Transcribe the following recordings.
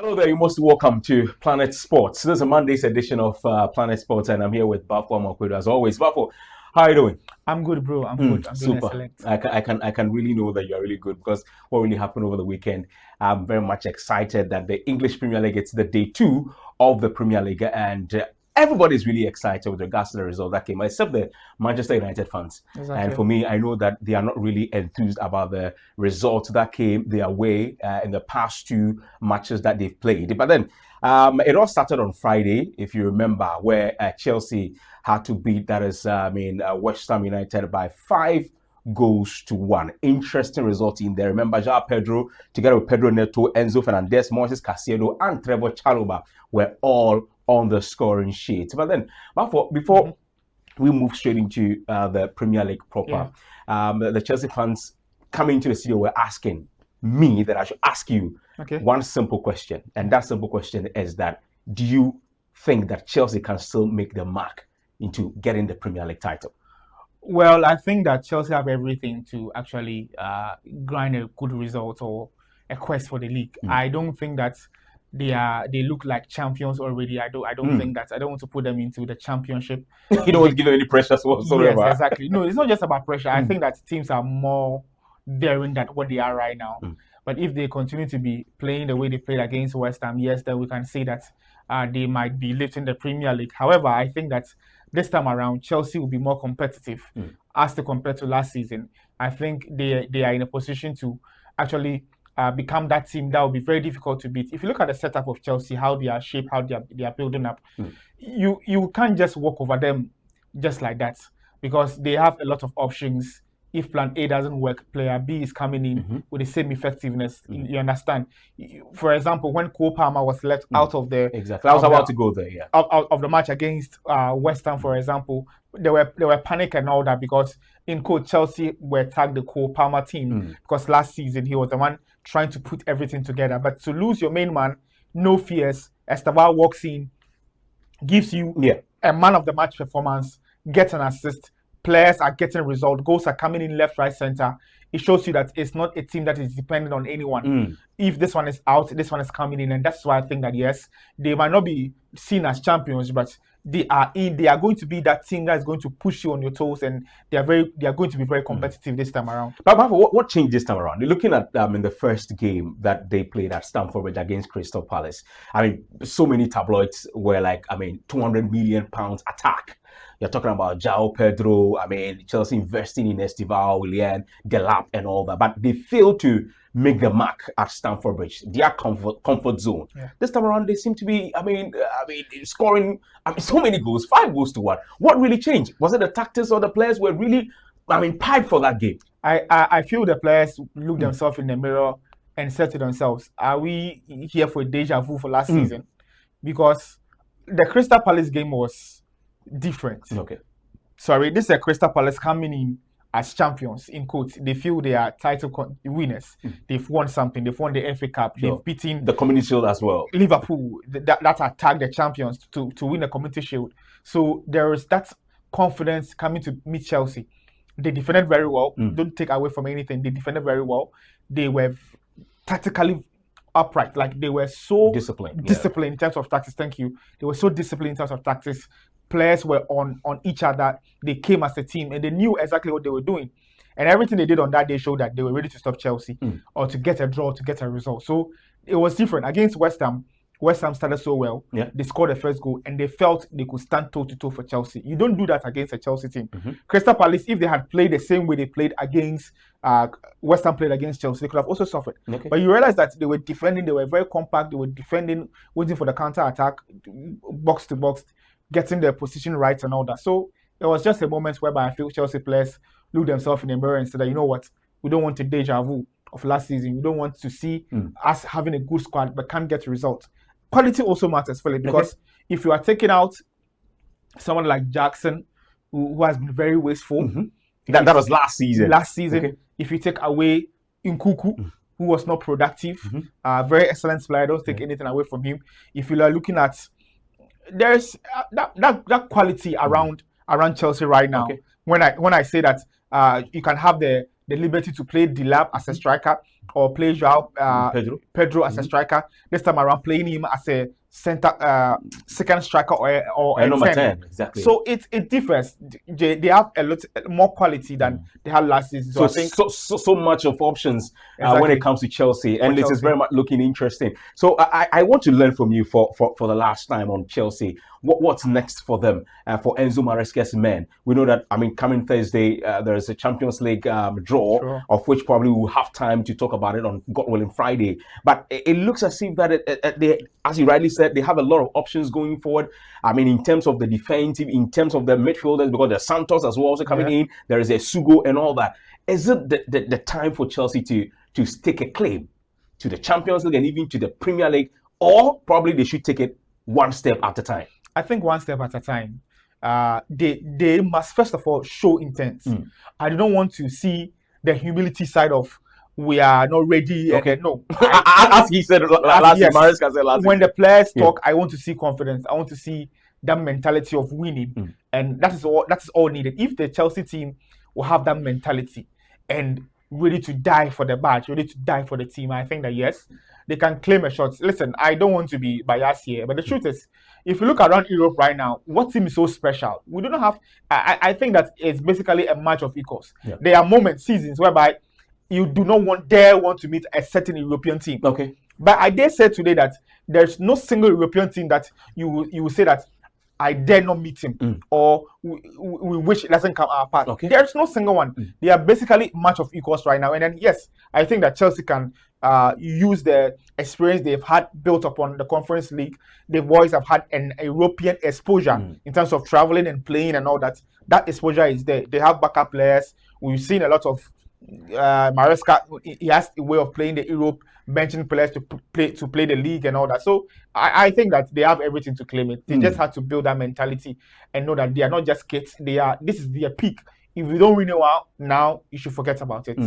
Hello there, you're most welcome to Planet Sports. This is a Monday's edition of Planet Sports, and I'm here with Bafo Amakwedo as always. Bafo, how are you doing? I'm good, bro. I'm good. I'm doing Super. excellent. I can really know that you're really good because what really happened over the weekend. I'm very much excited that the English Premier League, it's the day 2 of the Premier League, and everybody's really excited with regards to the result that came, except the Manchester United fans. Exactly. And for me, I know that they are not really enthused about the result that came their way in the past 2 matches that they've played. But then it all started on Friday, if you remember, where Chelsea had to beat, West Ham United by 5 goals to 1. Interesting result in there. Remember, João Pedro, together with Pedro Neto, Enzo Fernandes, Moises Caicedo, and Trevor Chalobah were all on the scoring sheet. But then, before we move straight into the Premier League proper, the Chelsea fans coming into the studio were asking me that I should ask you one simple question. And that simple question is that, do you think that Chelsea can still make the mark into getting the Premier League title? Well, I think that Chelsea have everything to actually grind a good result or a quest for the league. I don't think that they look like champions already. I don't think that. I don't want to put them into the championship. You don't want to give them any pressure whatsoever. Yes, exactly. No, it's not just about pressure. I think that teams are more daring than what they are right now. But if they continue to be playing the way they played against West Ham, yes, then we can say that they might be lifting the Premier League. However, I think that this time around, Chelsea will be more competitive as compared to last season. I think they are in a position to actually become that team that will be very difficult to beat. If you look at the setup of Chelsea, how they are shaped, how they are building up, you can't just walk over them just like that because they have a lot of options. If plan A doesn't work, player B is coming in with the same effectiveness. You understand? For example, when Cole Palmer was left out of the I was about to go there, out of the match against West Ham, for example, there were panic and all that because in quote Chelsea were tagged the Cole Palmer team because last season he was the one trying to put everything together. But to lose your main man, no fears. Esteban walks in, gives you a man of the match performance, gets an assist. Players are getting results. Goals are coming in left, right, center. It shows you that it's not a team that is dependent on anyone. If this one is out, this one is coming in, and that's why I think that yes, they might not be seen as champions, but they are going to be that team that is going to push you on your toes, and they are going to be very competitive this time around. But what changed this time around? You're looking at in the first game that they played at Stamford Bridge against Crystal Palace. I mean, so many tabloids were like, £200 million attack. You're talking about João Pedro, Chelsea investing in Estival, Willian, Delap, and all that. But they failed to make the mark at Stamford Bridge, their comfort zone. This time around, they seem to be, scoring so many goals, 5 goals to 1. What really changed? Was it the tactics or the players were really, piped for that game? I feel the players look themselves in the mirror and said to themselves, are we here for a deja vu for last season? Because the Crystal Palace game was different. Sorry, this is a Crystal Palace coming in as champions, in quotes. They feel they are title winners. They've won something. They've won the FA Cup. They've beaten the Community Shield as well. Liverpool, that attacked the champions to win the Community Shield. So there is that confidence coming to meet Chelsea. They defended very well. Don't take away from anything. They defended very well. They were tactically upright. Like they were so disciplined in terms of tactics. Thank you. They were so disciplined in terms of tactics. Players were on each other. They came as a team and they knew exactly what they were doing. And everything they did on that day showed that they were ready to stop Chelsea or to get a draw, to get a result. So it was different. Against West Ham, West Ham started so well. They scored the first goal and they felt they could stand toe-to-toe for Chelsea. You don't do that against a Chelsea team. Crystal Palace, if they had played the same way they played against West Ham played against Chelsea, they could have also suffered. But you realize that they were defending, they were very compact, they were defending, waiting for the counter-attack, box to box, getting their position right and all that. So it was just a moment whereby I feel Chelsea players look themselves in the mirror and say that, you know what, we don't want a deja vu of last season. We don't want to see us having a good squad but can't get results. Quality also matters, Philip, because if you are taking out someone like Jackson, who has been very wasteful. That was last season. If you take away Nkuku, who was not productive, very excellent player, don't take anything away from him. If you are looking at, there's that quality around Chelsea right now. When I say that you can have the the liberty to play Dilap as a striker or play Joao Pedro as a striker. This time around, playing him as a second striker or a number 10. 10, exactly. So it differs. They have a lot more quality than they had last season. So I think so much of options exactly. when it comes to Chelsea, and it is very much looking interesting. So I want to learn from you for the last time on Chelsea. What's next for them, for Enzo Maresca's men? We know that, I mean, coming Thursday, there is a Champions League draw, of which probably we'll have time to talk about it on, God willing, Friday. But it looks as if that they, as you rightly said, they have a lot of options going forward. I mean, in terms of the defensive, in terms of the midfielders, because there's Santos as well also coming in. There is a Sugo and all that. Is it the time for Chelsea to stake a claim to the Champions League and even to the Premier League, or probably they should take it one step at a time? I think one step at a time. They must first of all show intent. I don't want to see the humility side of we are not ready. Okay, no. As he said last year, Maresca said last when the players talk, I want to see confidence. I want to see that mentality of winning, and that is all needed. If the Chelsea team will have that mentality and ready to die for the badge, ready to die for the team, I think that yes, they can claim a shot. Listen, I don't want to be biased here, but the truth is, if you look around Europe right now, what team is so special? We do not have. I think that it's basically a match of equals. There are moments, seasons whereby you do not dare want to meet a certain European team. Okay, but I dare say today that there's no single European team that you will say that I dare not meet him, or we wish it doesn't come our path. Okay. There's no single one. They are basically match of equals right now. And then yes, I think that Chelsea can use the experience they've had built upon the Conference League. The boys have had an European exposure in terms of traveling and playing and all that. That exposure is there. They have backup players. We've seen a lot of Maresca. He has a way of playing the Europe, benching players to play the league and all that. So I think that they have everything to claim it. They just have to build that mentality and know that they are not just kids. This is their peak. If you don't win it now, you should forget about it.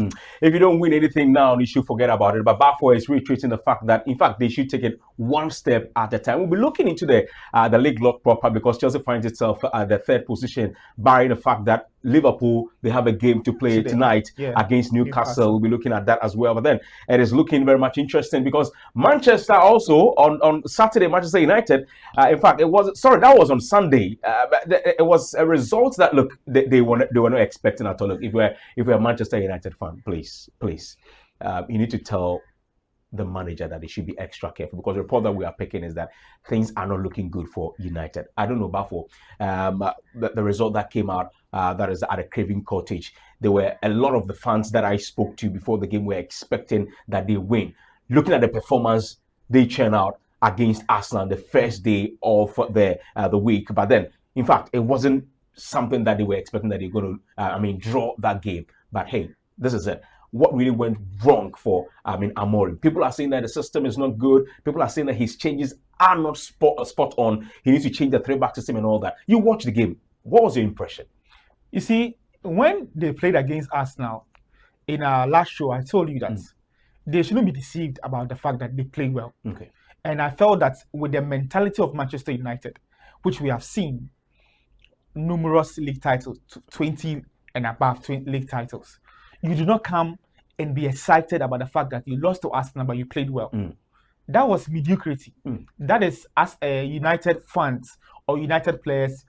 If you don't win anything now, you should forget about it. But Bafo is reiterating the fact that, in fact, they should take it one step at a time. We'll be looking into the league lot proper, because Chelsea finds itself at the third position, barring the fact that Liverpool, they have a game to play tonight against Newcastle. We'll be looking at that as well. But then it is looking very much interesting, because Manchester also on Saturday, Manchester United, in fact, that was on Sunday. But it was a result that, look, they were not expecting at all. Look, if we're a Manchester United fan, please, you need to tell the manager that they should be extra careful, because the report that we are picking is that things are not looking good for United. I don't know about the result that came out, that is at a Craven Cottage. There were a lot of the fans that I spoke to before the game were expecting that they win. Looking at the performance they churn out against Arsenal the first day of the week, but then, in fact, it wasn't something that they were expecting that they're going to, draw that game. But hey, this is it. What really went wrong for Amorim? People are saying that the system is not good. People are saying that his changes are not spot on. He needs to change the 3-back system and all that. You watched the game. What was your impression? You see, when they played against Arsenal in our last show, I told you that they shouldn't be deceived about the fact that they play well. Okay. And I felt that with the mentality of Manchester United, which we have seen numerous league titles, 20 and above league titles, you do not come and be excited about the fact that you lost to Arsenal, but you played well. That was mediocrity. That is, as a United fans or United players,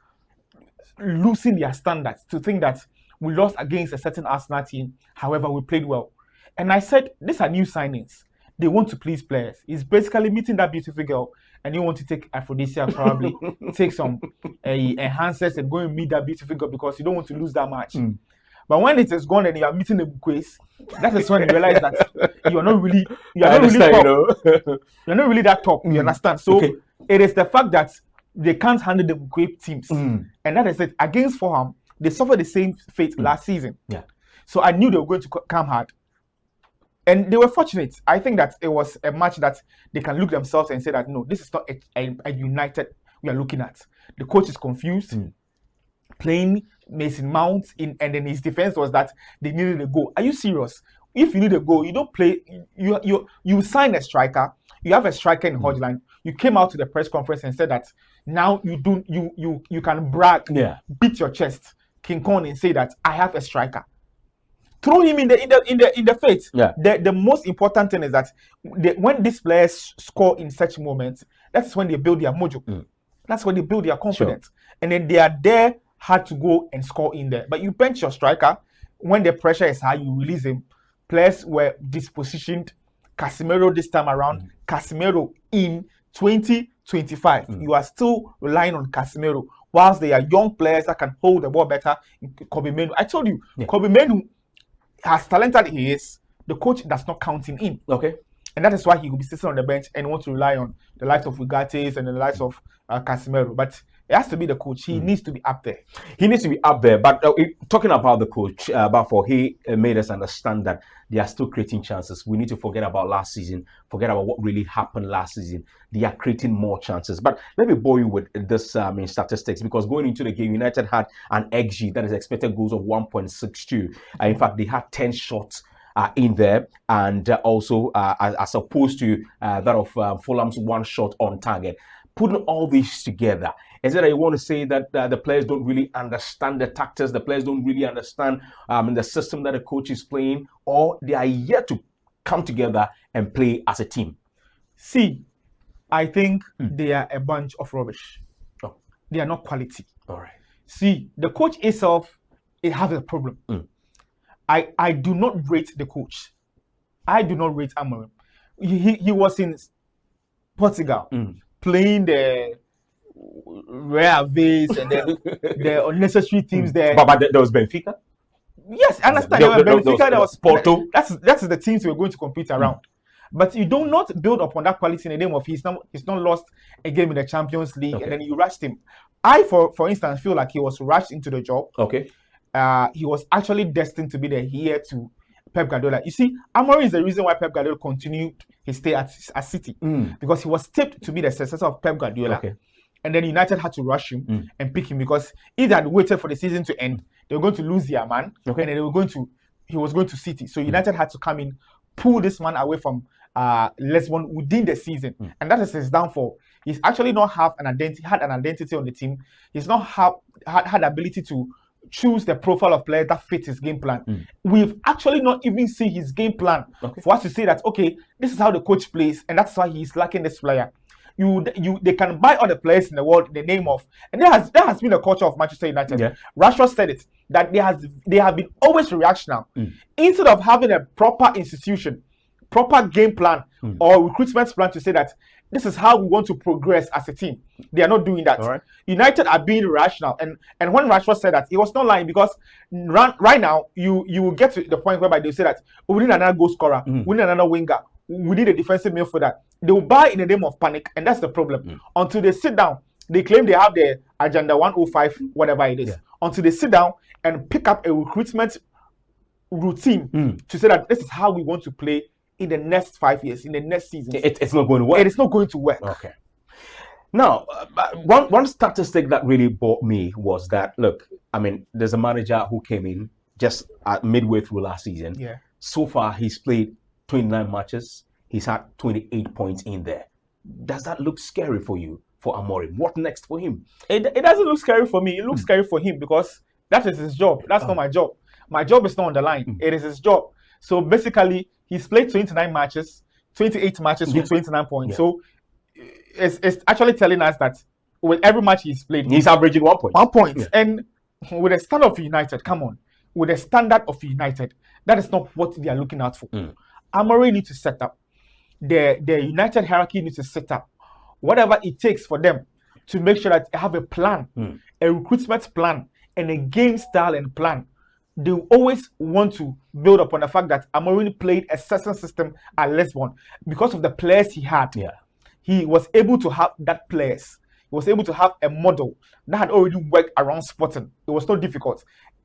losing their standards to think that we lost against a certain Arsenal team, however, we played well. And I said, these are new signings. They want to please players. It's basically meeting that beautiful girl, and you want to take aphrodisiac, probably take some enhancers and go and meet that beautiful girl because you don't want to lose that match. But when it is gone and you are meeting the Bukwes, that is when you realize that you are not really top. You're not really that top. You understand? So it is the fact that they can't handle the Bukwe teams, and that is it. Against Fulham, they suffered the same fate last season. Yeah. So I knew they were going to come hard, and they were fortunate. I think that it was a match that they can look themselves and say that no, this is not a United we are looking at. The coach is confused. Playing Mason Mount and then his defense was that they needed a goal. Are you serious? If you need a goal, you don't play. You sign a striker. You have a striker in Hodgline. You came out to the press conference and said that now you can brag, beat your chest, King Kong, and say that I have a striker. throw him in the face. Yeah. The most important thing is that when these players score in such moments, that's when they build their mojo. That's when they build their confidence. And then they are there hard to go and score in there. But you bench your striker when the pressure is high, you release him. Players were dispositioned. Casemiro this time around. Casemiro in 2025. You are still relying on Casemiro. Whilst they are young players that can hold the ball better. Kobe Menu. I told you, Kobe Menu, as talented he is, the coach does not count him in. Okay. And that is why he will be sitting on the bench and want to rely on the likes of Ugates and the likes of Casemiro. But it has to be the coach. He needs to be up there. He needs to be up there. But talking about the coach, he made us understand that they are still creating chances. We need to forget about last season, forget about what really happened last season. They are creating more chances. But let me bore you with this in statistics, because going into the game, United had an XG, that is expected goals of 1.62. In fact, they had 10 shots in there, and also as opposed to that of Fulham's one shot on target. Putting all these together, is it that you want to say that the players don't really understand the tactics, the players don't really understand the system that the coach is playing, or they are yet to come together and play as a team? See, I think they are a bunch of rubbish. Oh. They are not quality. All right. See, the coach itself, it has a problem. I do not rate the coach. I do not rate Amorim. He was in Portugal playing the rare vase and the unnecessary teams there. But there was Benfica? Yes, I understand. There was Benfica, there was Porto. That's the teams we're going to compete around. But you do not build upon that quality in the name of he's not lost a game in the Champions League, and then you rushed him. I, for instance, feel like he was rushed into the job. Okay. He was actually destined to be the heir to Pep Guardiola. You see, Amorim is the reason why Pep Guardiola continued his stay at City, because he was tipped to be the successor of Pep Guardiola. Okay. And then United had to rush him and pick him, because if they had waited for the season to end, they were going to lose their man, and then he was going to City. So United had to come in, pull this man away from Lisbon within the season, and that is his downfall. He's actually not had an identity on the team. He's not had ability to choose the profile of player that fits his game plan. We've actually not even seen his game plan for us to say that, okay, this is how the coach plays, and that's why he's lacking this player. They can buy all the players in the world in the name of, and that has been the culture of Manchester United. Yeah. Rashford said it, that they have been always reactional. Instead of having a proper institution, proper game plan or recruitment plan to say that this is how we want to progress as a team, they are not doing that. Right. United are being rational, and when Rashford said that, he was not lying, because right now you will get to the point whereby they say that we need another goal scorer, we need another winger, we need a defensive midfielder. They will buy in the name of panic, and that's the problem. Until they sit down, they claim they have the agenda 105, whatever it is. Yeah. Until they sit down and pick up a recruitment routine to say that this is how we want to play in the next 5 years, in the next season. It's not going to work. It is not going to work. Okay. Now, one statistic that really bought me was that, look, I mean, there's a manager who came in just midway through last season. Yeah. So far, he's played 29 matches. He's had 28 points in there. Does that look scary for you, for Amorim? What next for him? It doesn't look scary for me. It looks scary for him, because that is his job. That's not my job. My job is not on the line. It is his job. So basically, he's played 28 matches with 29 points. Yeah. So it's actually telling us that with every match he's played, he's averaging 1 point. 1 point. Yeah. And with the standard of United, come on. With the standard of United, that is not what they are looking out for. Amorim needs to set up. The United hierarchy needs to set up whatever it takes for them to make sure that they have a plan, a recruitment plan, and a game style and plan. They always want to build upon the fact that Amorim played a certain system at Lisbon because of the players he had. Yeah. He was able to have that players. He was able to have a model that had already worked around Sporting. It was not difficult.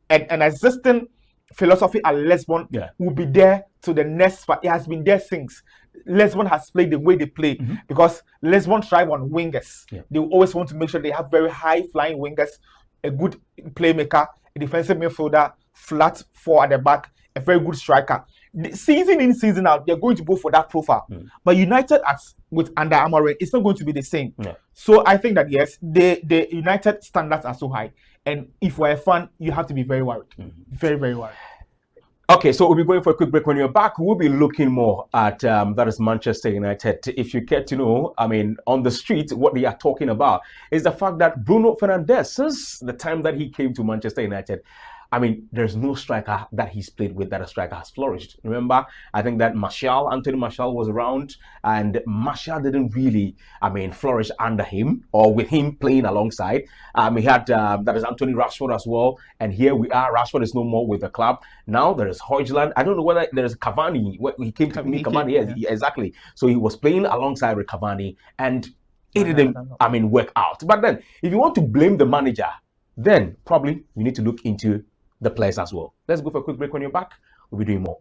And an existing philosophy at Lisbon will be there to the next part. It has been there since. Lisbon has played the way they play because Lisbon thrive on wingers. Yeah. They always want to make sure they have very high flying wingers, a good playmaker, a defensive midfielder, flat four at the back, a very good striker. Season in, season out, they're going to go for that profile. But United with under Amorim, it's not going to be the same. Yeah. So I think that yes, the United standards are so high. And if we're a fan, you have to be very worried. Very, very worried. Okay, so we'll be going for a quick break. When you're back, we'll be looking more at that is Manchester United. If you care to know, I mean, on the street, what they are talking about is the fact that Bruno Fernandes, since the time that he came to Manchester United, I mean, there's no striker that he's played with that a striker has flourished. Remember, I think that Anthony Martial was around, and Martial didn't really, I mean, flourish under him or with him playing alongside. He had that is Anthony Rashford as well, and here we are. Rashford is no more with the club. Now there is Højlund. I don't know whether there is Cavani. He came to meet Cavani. Yes, yeah. Exactly. So he was playing alongside with Cavani, and it didn't, I mean, work out. But then, if you want to blame the manager, then probably you need to look into the players as well. Let's go for a quick break. When you're back, we'll be doing more.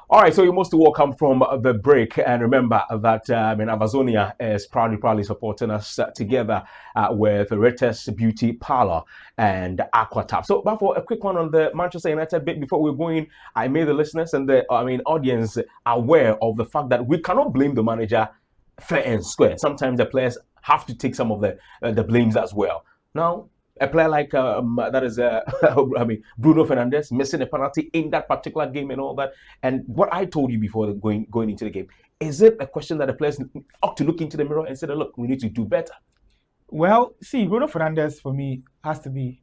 All right, so you're most welcome from the break. And remember that Amazonia is proudly supporting us together with Retes Beauty Parlor and Aquatap. So, but for a quick one on the Manchester United bit before we're going, I made the listeners and the audience aware of the fact that we cannot blame the manager fair and square. Sometimes the players have to take some of the blames as well. Now, a player like Bruno Fernandes missing a penalty in that particular game and all that. And what I told you before going into the game, is it a question that the players ought to look into the mirror and say, look, we need to do better? Well, see, Bruno Fernandes for me has to be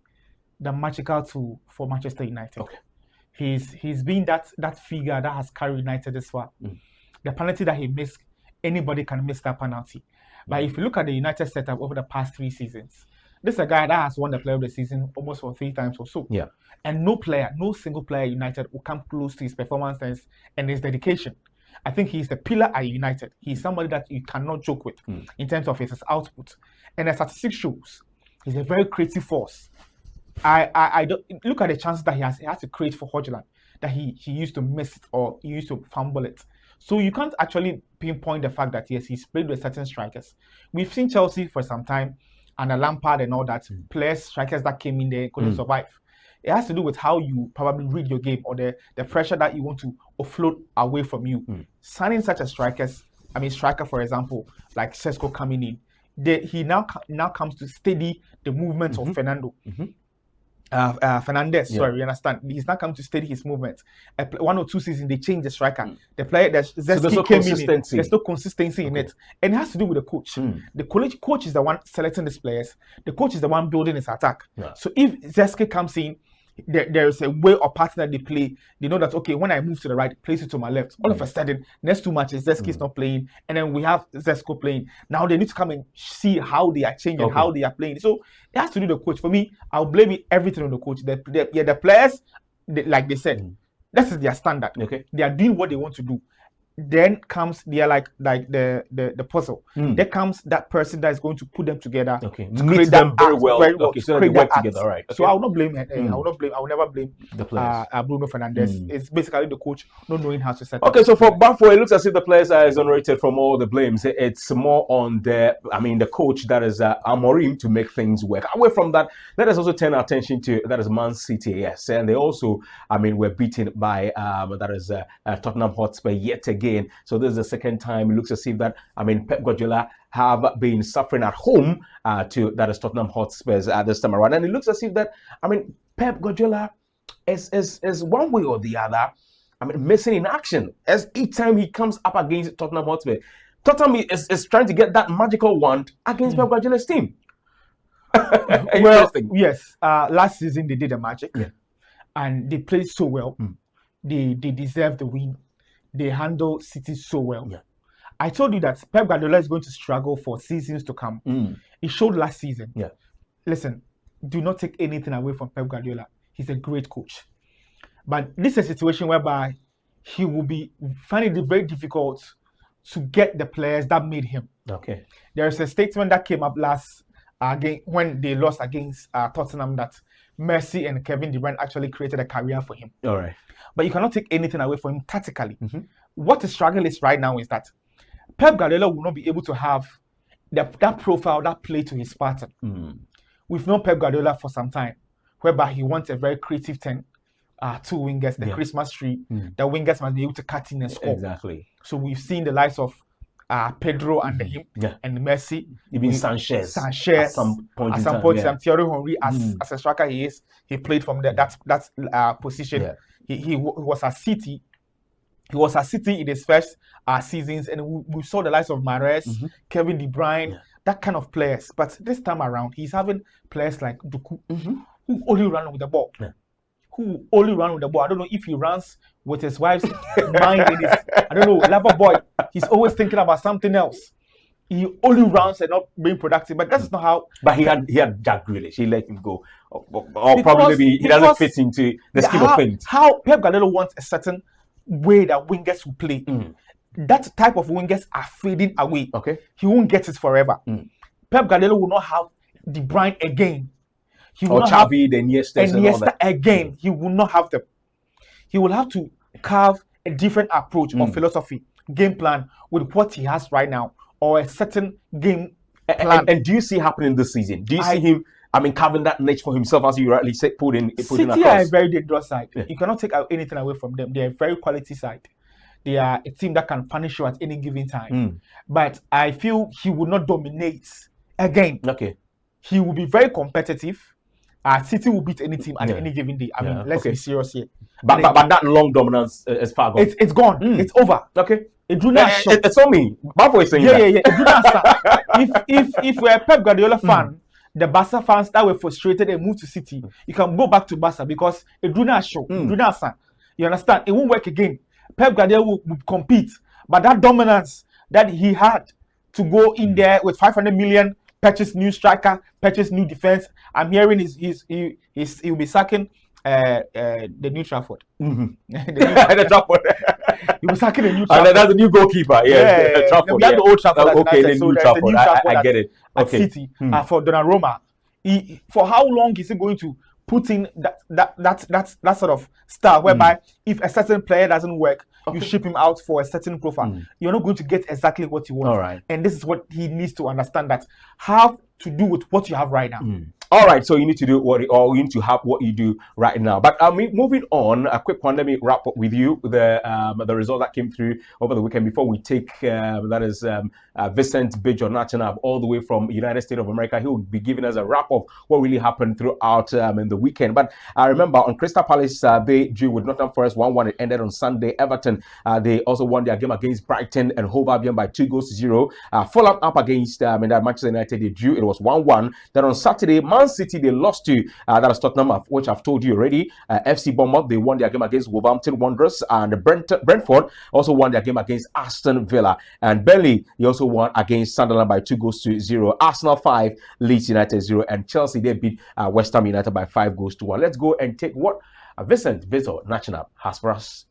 the magical tool for Manchester United. Okay. He's been that figure that has carried United this far. The penalty that he missed, anybody can miss that penalty. But if you look at the United setup over the past 3 seasons, this is a guy that has won the Player of the Season almost for 3 times or so. Yeah. And no single player at United will come close to his performance and his dedication. I think he's the pillar at United. He's somebody that you cannot joke with in terms of his output. And the statistics shows he's a very creative force. I don't look at the chances that he has to create for Højlund that he used to miss or he used to fumble it. So you can't actually pinpoint the fact that yes, he's played with certain strikers. We've seen Chelsea for some time, and a Lampard and all that, players, strikers that came in there couldn't survive. It has to do with how you probably read your game or the pressure that you want to offload away from you. Signing such a striker, for example, like Sesko coming in, he now comes to steady the movement of Fernando. Fernandes, sorry, you understand? He's not come to steady his movements. 1 or 2 seasons, they changed the striker. The player that Zeski came in, there's no consistency in it. And it has to do with the coach. The coach is the one selecting these players. The coach is the one building his attack. Yeah. So if Zeski comes in, there is a way or pattern that they play. They know that, okay, when I move to the right, place it to my left. All of a sudden, next 2 matches, Zeski is not playing. And then we have Zesko playing. Now they need to come and see how they are changing, how they are playing. So it has to do with the coach. For me, I'll blame everything on the coach. The players, like they said, this is their standard. Okay. They are doing what they want to do. Then comes like the puzzle. There comes that person that is going to put them together. Okay, meet them very well. Okay, so they work together. All right. Okay. So I will not blame. I will never blame the players. Bruno Fernandes. It's basically the coach not knowing how to set. Okay, so for Bafo, it looks as if the players are exonerated from all the blames. It's more on the coach, that is Amorim, to make things work. Away from that, let us also turn our attention to that is Man City. Yes, and they also, were beaten by Tottenham Hotspur yet again. So this is the second time. It looks as if that Pep Guardiola have been suffering at home to that is Tottenham Hotspurs this time around, and it looks as if that Pep Guardiola is one way or the other missing in action as each time he comes up against Tottenham Hotspur. Tottenham is trying to get that magical wand against Pep Guardiola's team. Well, yes, last season they did the magic, and they played so well. They deserve the win. They handle City so well. Yeah. I told you that Pep Guardiola is going to struggle for seasons to come. He showed last season. Yeah. Listen, do not take anything away from Pep Guardiola. He's a great coach. But this is a situation whereby he will be finding it very difficult to get the players that made him. Okay. There is a statement that came up last again when they lost against Tottenham that Messi and Kevin De Bruyne actually created a career for him. All right. But you cannot take anything away from him tactically. What the struggle is right now is that Pep Guardiola will not be able to have that profile, that play to his pattern. We've known Pep Guardiola for some time, whereby he wants a very creative 10, two wingers, the Christmas tree. The wingers must be able to cut in and score. Exactly. So we've seen the likes of Pedro under him and Messi, even Sanchez at some point in time. Thierry Henry, as a striker he played from that position. He was at City. He was at City in his first seasons, and we saw the likes of Mahrez, Kevin De Bruyne, that kind of players. But this time around, he's having players like Doku, who only run with the ball. I don't know if he runs with his wife's mind in his, I don't know, lover boy. He's always thinking about something else. He only runs and not being productive, but that's not how. But he had Jack Grealish. He let him go, or probably he doesn't fit into the scheme of things. How Pep Guardiola wants a certain way that wingers will play. That type of wingers are fading away. Okay, he won't get it forever. Pep Guardiola will not have De Bruyne again. He will not have Iniesta again. He will not have them. He will have to carve a different approach or philosophy, game plan with what he has right now, or a certain game plan. And do you see happening this season? Do you see him? Carving that niche for himself, as you rightly said, putting City across. are a very dangerous side. You cannot take anything away from them. They are a very quality side. They are a team that can punish you at any given time. But I feel he will not dominate again. Okay. He will be very competitive. City will beat any team at any given day. Let's be serious here. But that long dominance is far gone. It's gone. It's over. Okay. It's on me. My voice saying that. If we're a Pep Guardiola fan, the Barca fans that were frustrated and moved to City, you can go back to Barca because it do not show. You understand? It won't work again. Pep Guardiola will compete, but that dominance that he had to go in there with 500 million, purchase new striker, purchase new defense. I'm hearing he'll be sacking the New Trafford. The Trafford. He was sacking the New Trafford. That's a new goalkeeper. The Trafford. We have the old Trafford. Okay, the new Trafford. I get it. Okay. At City for Donnarumma. For how long is he going to put in that sort of style whereby if a certain player doesn't work, you ship him out for a certain profile. You're not going to get exactly what you want. All right. And this is what he needs to understand, that have to do with what you have right now. All right, so you need to do you need to have what you do right now. But moving on, a quick one. Let me wrap up with you the result that came through over the weekend before we take Vincent Bijo Nachanab all the way from United States of America. He will be giving us a wrap of what really happened throughout in the weekend. But I remember on Crystal Palace, they drew with Nottingham Forest 1-1. It ended on Sunday. Everton, they also won their game against Brighton and Hove Albion by 2-0. Fulham up against Manchester United. They drew. It was 1-1. Then on Saturday, Man City, they lost to that is Tottenham, which I've told you already. FC Bournemouth, they won their game against Wolverhampton Wanderers, and Brentford also won their game against Aston Villa. And Burnley, they also won against Sunderland by 2-0. Arsenal 5, Leeds United 0, and Chelsea, they beat West Ham United by 5-1. Let's go and take what Vincent Bizo Nachanab has for us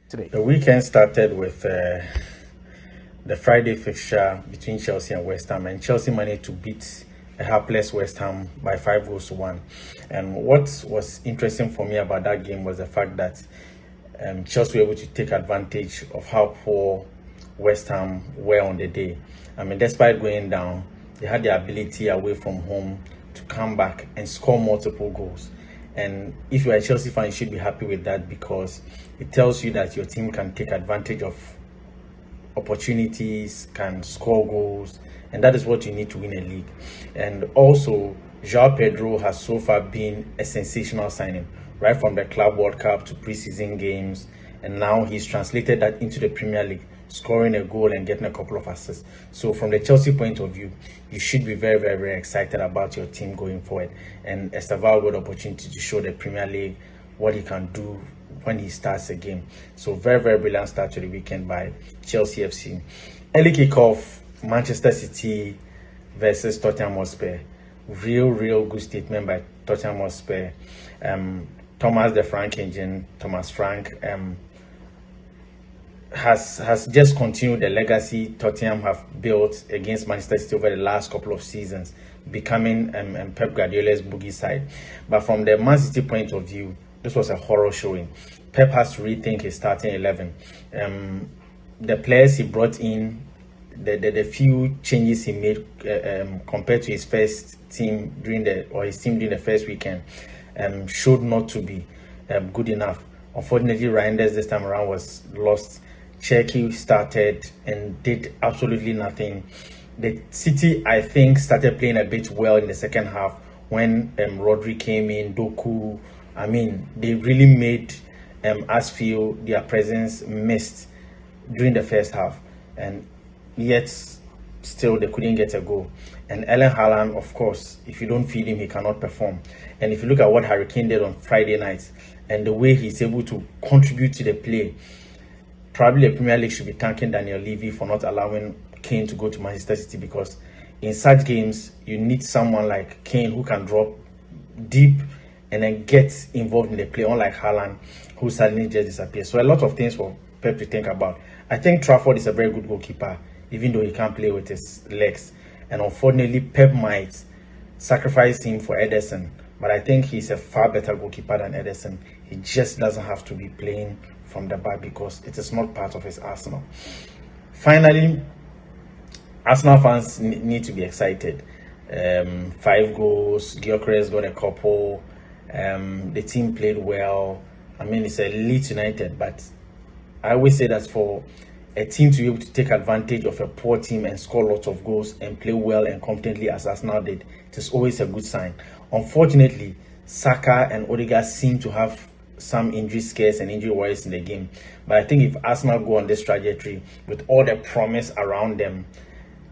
today. The weekend started with the Friday fixture between Chelsea and West Ham, and Chelsea managed to beat a helpless West Ham by 5-1. And what was interesting for me about that game was the fact that Chelsea were able to take advantage of how poor West Ham were on the day. Despite going down, they had the ability away from home to come back and score multiple goals. And if you're a Chelsea fan, you should be happy with that, because it tells you that your team can take advantage of opportunities, can score goals, and that is what you need to win a league. And also, João Pedro has so far been a sensational signing, right from the Club World Cup to preseason games, and now he's translated that into the Premier League, scoring a goal and getting a couple of assists. So from the Chelsea point of view, you should be very, very, very excited about your team going forward, and it's a very good opportunity to show the Premier League what he can do when he starts a game. So very, very brilliant start to the weekend by Chelsea FC. Early kickoff, Manchester City versus Tottenham Hotspur. Real good statement by Tottenham Hotspur. Thomas the Frank engine, Thomas Frank, has just continued the legacy Tottenham have built against Manchester City over the last couple of seasons. becoming Pep Guardiola's boogie side. But from the Man City point of view, this was a horror showing. Pep has to rethink his starting 11. The players he brought in, the few changes he made compared to his first team during the first weekend showed not to be good enough. Unfortunately, Reinders this time around was lost. Cherki started and did absolutely nothing. The City, I think, started playing a bit well in the second half when Rodri came in, Doku. I mean, they really made us feel their presence missed during the first half, and yet still they couldn't get a goal. And Erling Haaland, of course, if you don't feed him, he cannot perform. And if you look at what Harry Kane did on Friday night and the way he's able to contribute to the play, probably the Premier League should be thanking Daniel Levy for not allowing Kane to go to Manchester City, because in such games you need someone like Kane who can drop deep and then get involved in the play, unlike Haaland, who suddenly just disappears. So a lot of things for Pep to think about. I think Trafford is a very good goalkeeper, even though he can't play with his legs. And unfortunately, Pep might sacrifice him for Ederson. But I think he's a far better goalkeeper than Ederson. He just doesn't have to be playing from the back because it is not part of his arsenal. Finally, Arsenal fans need to be excited. 5 goals, Gyökeres got a couple. The team played well. I mean, it's a Leeds United, but I always say that for a team to be able to take advantage of a poor team and score lots of goals and play well and competently as Arsenal did, it is always a good sign. Unfortunately, Saka and Odegaard seem to have some injury scares and injury worries in the game. But I think if Arsenal go on this trajectory with all the promise around them,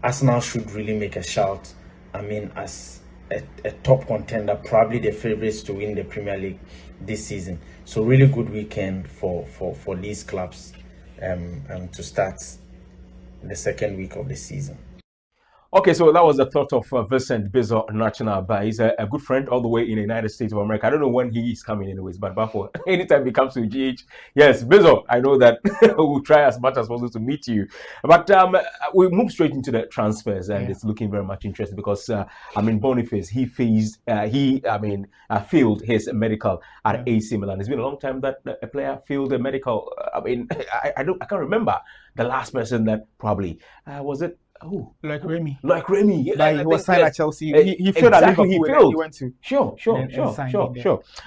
Arsenal should really make a shout. I mean, as a top contender, probably the favourites to win the Premier League this season. So really good weekend for these clubs to start the second week of the season. Okay, so that was the thought of Vincent Bizo National. He's a good friend all the way in the United States of America. I don't know when he is coming anyways, but for anytime he comes to GH, yes, Bizo, I know that we'll try as much as possible to meet you. But we move straight into the transfers, and it's looking very much interesting because, Boniface, he failed his medical at AC Milan. It's been a long time that a player failed a medical. I can't remember the last person that probably, was it? Oh, like Remy. Yeah, he was signed at Chelsea. He failed at Liverpool. He went to sure.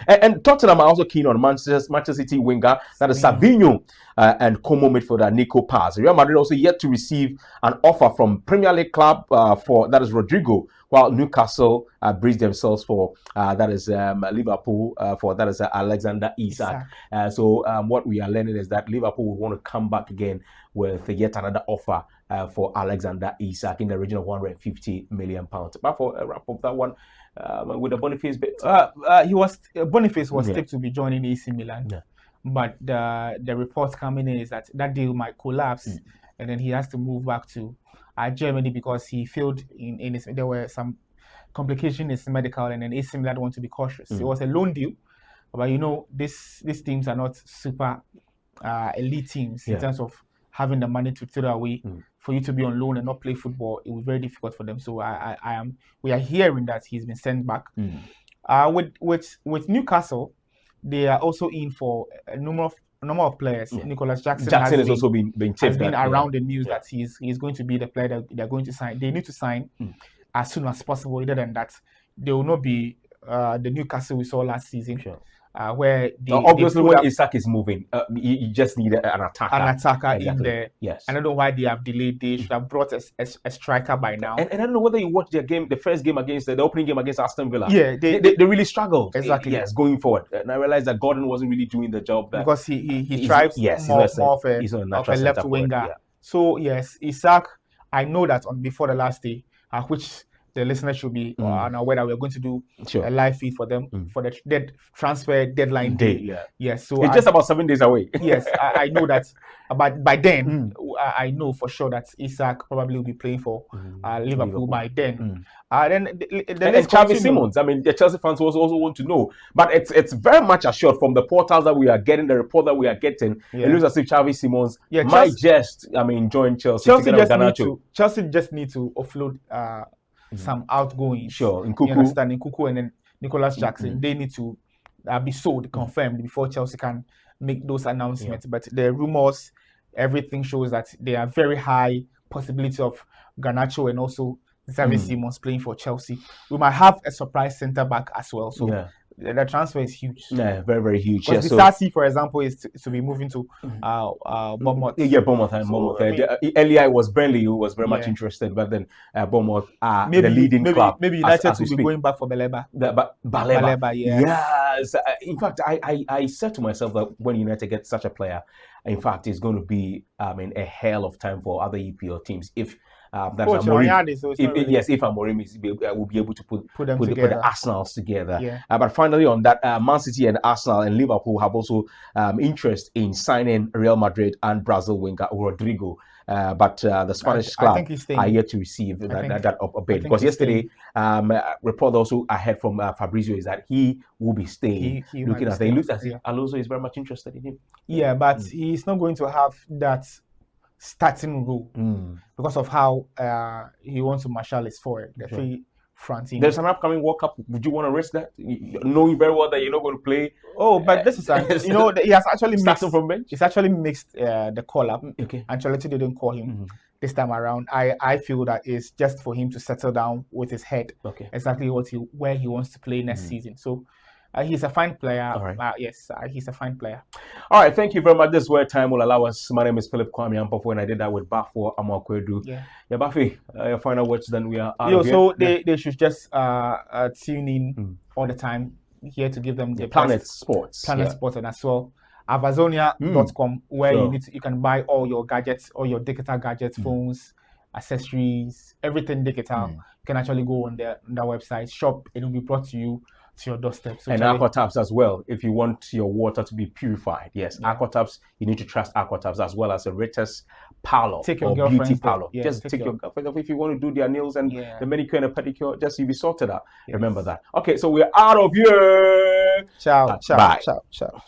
And Tottenham are also keen on Manchester City winger, that is Savinho, and Como midfielder Nico Paz. Real Madrid also yet to receive an offer from Premier League club for that is Rodrigo, while Newcastle breached themselves for that is Liverpool for that is Alexander Isak. So what we are learning is that Liverpool will want to come back again with yet another offer for Alexander Isak in the region of £150 million. But for a wrap up that one, with the Boniface bit, Boniface was tipped to be joining AC Milan, but the reports coming in is that deal might collapse, and then he has to move back to Germany because he failed in his. There were some complications in his medical, and then AC Milan want to be cautious. It was a loan deal, but these teams are not super elite teams in terms of having the money to throw away. For you to be on loan and not play football, it was very difficult for them. So we are hearing that he's been sent back. With Newcastle, they are also in for a number of players. Nicholas Jackson has also been around the news that he's going to be the player that they're going to sign. They need to sign as soon as possible. Other than that, they will not be the Newcastle we saw last season. Where obviously when Isak is moving, you just need an attacker. Exactly. In there. Yes. I don't know why they have delayed. They should have brought a striker by now. And I don't know whether you watched their game, the first game against the opening game against Aston Villa. Yeah, they really struggled. Exactly. Yes, going forward. And I realized that Gordon wasn't really doing the job because he thrives more of a left winger. So yes, Isak, I know that before the last day, which the listeners should be aware that we're going to do a live feed for them for the transfer deadline day. Yes, so it's just about 7 days away. Yes, I know that. But by then, I know for sure that Isak probably will be playing for Liverpool by then. Then Xavi Simons. I mean, the Chelsea fans also want to know, but it's very much assured from the portals that we are getting, the report that we are getting. It looks as if Xavi Simons might join Chelsea. Chelsea just need to offload some outgoings. Sure, in You Kuku. understand? In Kuku and then Nicholas Jackson, they need to be sold, confirmed before Chelsea can make those announcements. But the rumors, everything shows that there are very high possibility of Garnacho and also Xavi Simons playing for Chelsea. We might have a surprise centre back as well. So the transfer is huge. Yeah, very, very huge. Because Bisasi, for example, is to be moving to Bournemouth. Yeah, Bournemouth and Bournemouth. Earlier it was Burnley who was very much interested, but then Bournemouth are the leading club. Maybe United will be going back for Baleba. Baleba, yeah. Yes. In fact, I said to myself that when United gets such a player, in fact, it's going to be a hell of time for other EPL teams if that's Amorim. If Amorim will be able to put the Arsenals together. Yeah. But finally, on that, Man City and Arsenal and Liverpool have also interest in signing Real Madrid and Brazil winger Rodrigo. But the Spanish club are yet to receive that bid, because yesterday report also ahead from Fabrizio is that he will be staying. He looks as if Alonso is very much interested in him. Yeah, but he's not going to have that starting role because of how he wants to marshal his forward, the three front. There's an upcoming World Cup. Would you want to risk that, knowing very well that you're not going to play? Oh, but this is he has actually starting from bench. He's actually mixed the call up. Okay, Ancelotti didn't call him this time around. I feel that it's just for him to settle down with his head. Okay, exactly where he wants to play next season. So. He's a fine player. All right. Yes, he's a fine player. All right, thank you very much. This is where time will allow us. My name is Philip Kwame Ampofo, and I did that with Bafo Amakwedu. Yeah, Bafi, your final words, then we are out of here. So they should just tune in all the time here to give them the Planet Sports. And as well avazonia.com where you can buy all your gadgets, all your digital gadgets, phones, accessories, everything digital. You can actually go on their website, shop, it will be brought to you to your doorstep. So and Aquataps as well, if you want your water to be purified. Yes, Aquataps, you need to trust Aquataps as well as a Ritters parlor or beauty parlor. Just take your girlfriend. If you want to do their nails and the manicure and the pedicure, just you'll be sorted out. Remember that. Okay, so we're out of here. Ciao. Bye. Ciao.